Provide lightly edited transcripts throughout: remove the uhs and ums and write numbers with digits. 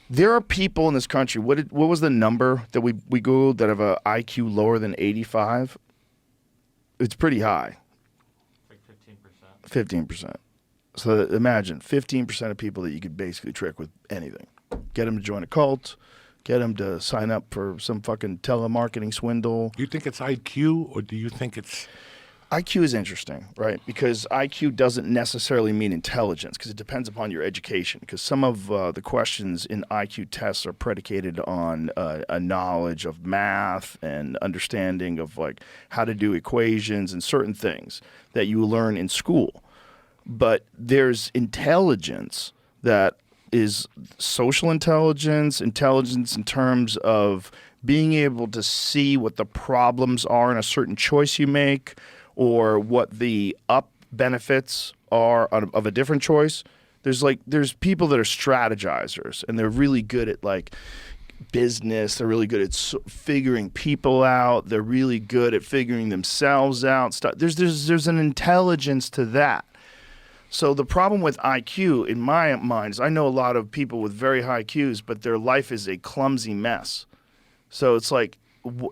There are people in this country. What was the number that we Googled that have a IQ lower than 85? It's pretty high. Like 15%. 15%. So imagine 15% of people that you could basically trick with anything. Get them to join a cult. Get them to sign up for some fucking telemarketing swindle. Do you think it's IQ or do you think it's... IQ is interesting, right? Because IQ doesn't necessarily mean intelligence because it depends upon your education. Because some of the questions in IQ tests are predicated on a knowledge of math and understanding of like how to do equations and certain things that you learn in school. But there's intelligence that is social intelligence, intelligence in terms of being able to see what the problems are in a certain choice you make, or what the up benefits are of a different choice. There's people that are strategizers, and they're really good at like business. They're really good at figuring people out. They're really good at figuring themselves out. There's an intelligence to that. So the problem with IQ, in my mind, is I know a lot of people with very high IQs, but their life is a clumsy mess. So it's like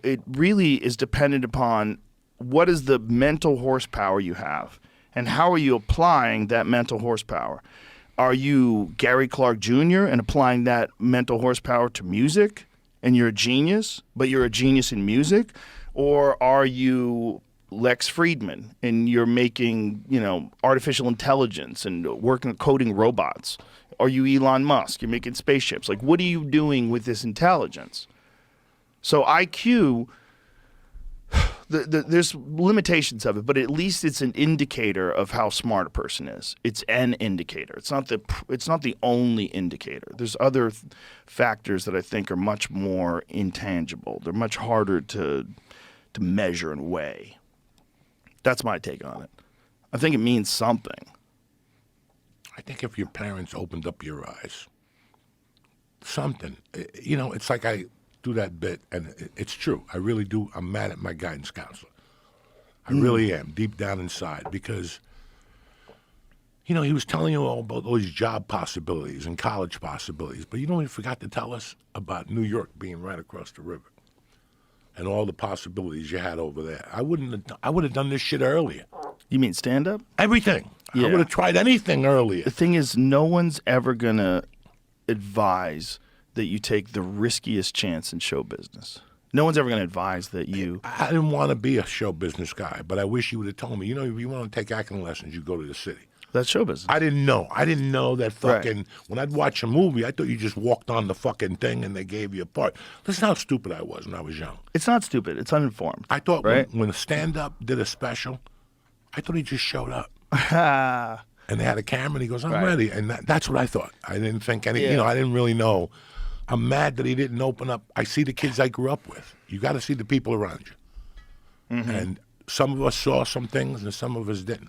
it really is dependent upon what is the mental horsepower you have, and how are you applying that mental horsepower? Are you Gary Clark Jr. and applying that mental horsepower to music, and you're a genius, but you're a genius in music? Or are you Lex Friedman and you're making, artificial intelligence and working coding robots? Are you Elon Musk? You're making spaceships. Like, what are you doing with this intelligence? So IQ, there's limitations of it, but at least it's an indicator of how smart a person is. It's an indicator. It's not the only indicator. There's other factors that I think are much more intangible. They're much harder to measure and weigh. That's my take on it. I think it means something. I think if your parents opened up your eyes, something, it's like I do that bit, and it's true. I really do. I'm mad at my guidance counselor. I really am, deep down inside, because, he was telling you all about all these job possibilities and college possibilities, but he forgot to tell us about New York being right across the river and all the possibilities you had over there. I would have done this shit earlier. You mean stand-up? Everything. Yeah. I would have tried anything earlier. The thing is, no one's ever going to advise that you take the riskiest chance in show business. No one's ever going to advise that you... I didn't want to be a show business guy, but I wish you would have told me, if you want to take acting lessons, you go to the city. That's show business. I didn't know. I didn't know that fucking... Right. When I'd watch a movie, I thought you just walked on the fucking thing and they gave you a part. Listen how stupid I was when I was young. It's not stupid. It's uninformed. I thought right? when a stand-up did a special, I thought he just showed up. And they had a camera and he goes, I'm ready. And that's what I thought. I didn't think any... I didn't really know... I'm mad that he didn't open up. I see the kids I grew up with. You got to see the people around you. Mm-hmm. And some of us saw some things and some of us didn't.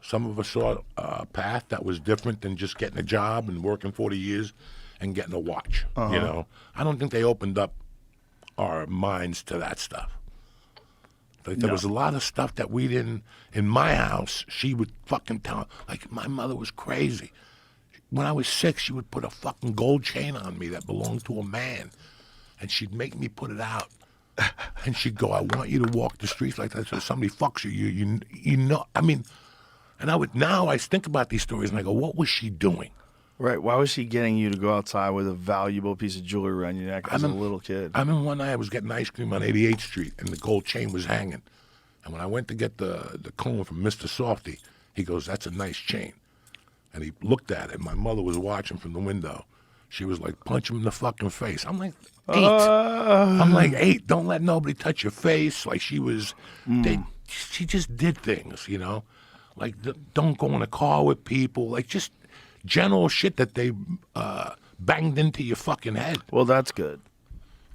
Some of us saw a path that was different than just getting a job and working 40 years and getting a watch. I don't think they opened up our minds to that stuff. Like, there was a lot of stuff that we didn't. In my house, she would fucking tell. Like, my mother was crazy. When I was 6, she would put a fucking gold chain on me that belonged to a man, and she'd make me put it out. And she'd go, I want you to walk the streets like that so somebody fucks you. I mean, and I think about these stories and I go, what was she doing? Right. Why was she getting you to go outside with a valuable piece of jewelry around your neck as a little kid? I remember one night I was getting ice cream on 88th Street and the gold chain was hanging. And when I went to get the cone from Mr. Softy, he goes, that's a nice chain. And he looked at it. My mother was watching from the window. She was like, punch him in the fucking face. I'm like, 8. I'm like, 8. Don't let nobody touch your face. Like she was, she just did things, Like don't go in a car with people. Like just general shit that they banged into your fucking head. Well, that's good.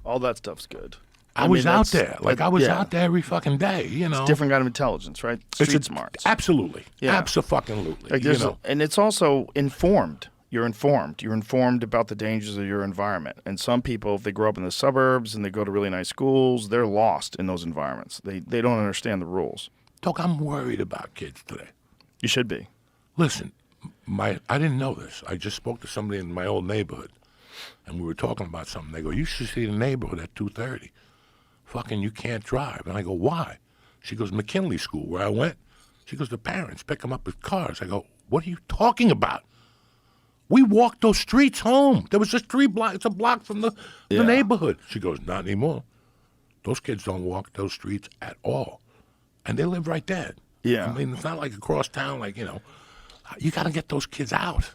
All that stuff's good. I was out there. Like I was out there every fucking day, It's a different kind of intelligence, right? Street smarts. Absolutely. Yeah. Abso-fucking-lutely. Like and it's also informed. You're informed. You're informed about the dangers of your environment. And some people, if they grow up in the suburbs and they go to really nice schools, they're lost in those environments. They don't understand the rules. Doc, I'm worried about kids today. You should be. Listen, I didn't know this. I just spoke to somebody in my old neighborhood, and we were talking about something. They go, "You should see the neighborhood at 2:30. Fucking, you can't drive." And I go, "Why?" She goes, "McKinley School, where I went." She goes, "The parents pick them up with cars." I go, "What are you talking about? We walked those streets home. There was just 3 blocks. It's a block from the neighborhood." She goes, "Not anymore. Those kids don't walk those streets at all, and they live right there." Yeah. I mean, it's not like across town. Like, you know, you got to get those kids out.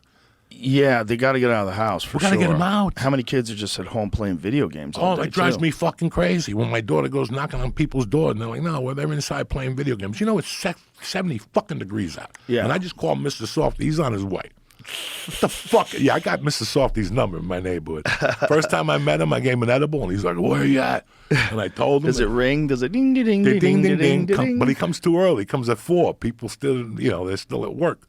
Yeah, they got to get out of the house for We got to sure. get them out. How many kids are just at home playing video games all Oh, day, it drives too? me fucking crazy when my daughter goes knocking on people's doors and they're like, "No, well, they're inside playing video games." You know, it's 70 fucking degrees out. Yeah. And I just called Mr. Softy. He's on his way. What the fuck? Yeah, I got Mr. Softy's number in my neighborhood. First time I met him, I gave him an edible, and he's like, "Where are you at?" And I told him. Does it ring? Does it ding, ding, ding, ding, Ding, ding, ding. ding? But he comes too early. He comes at 4. People still, you know, they're still at work.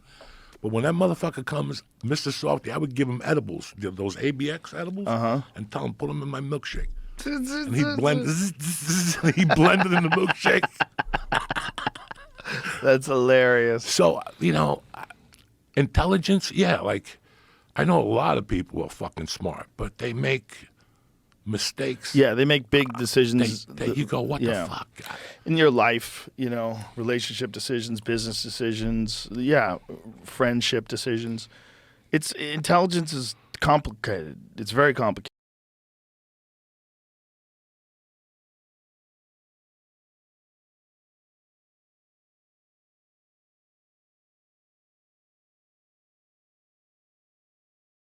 But when that motherfucker comes, Mr. Softy, I would give him edibles, those ABX edibles, and tell him, put them in my milkshake. And he blended in the milkshake. That's hilarious. So, you know, intelligence, yeah, like, I know a lot of people are fucking smart, but they make mistakes. Yeah, they make big decisions. You go, what yeah. the fuck? In your life, you know, relationship decisions, business decisions, friendship decisions. Intelligence is complicated. It's very complicated.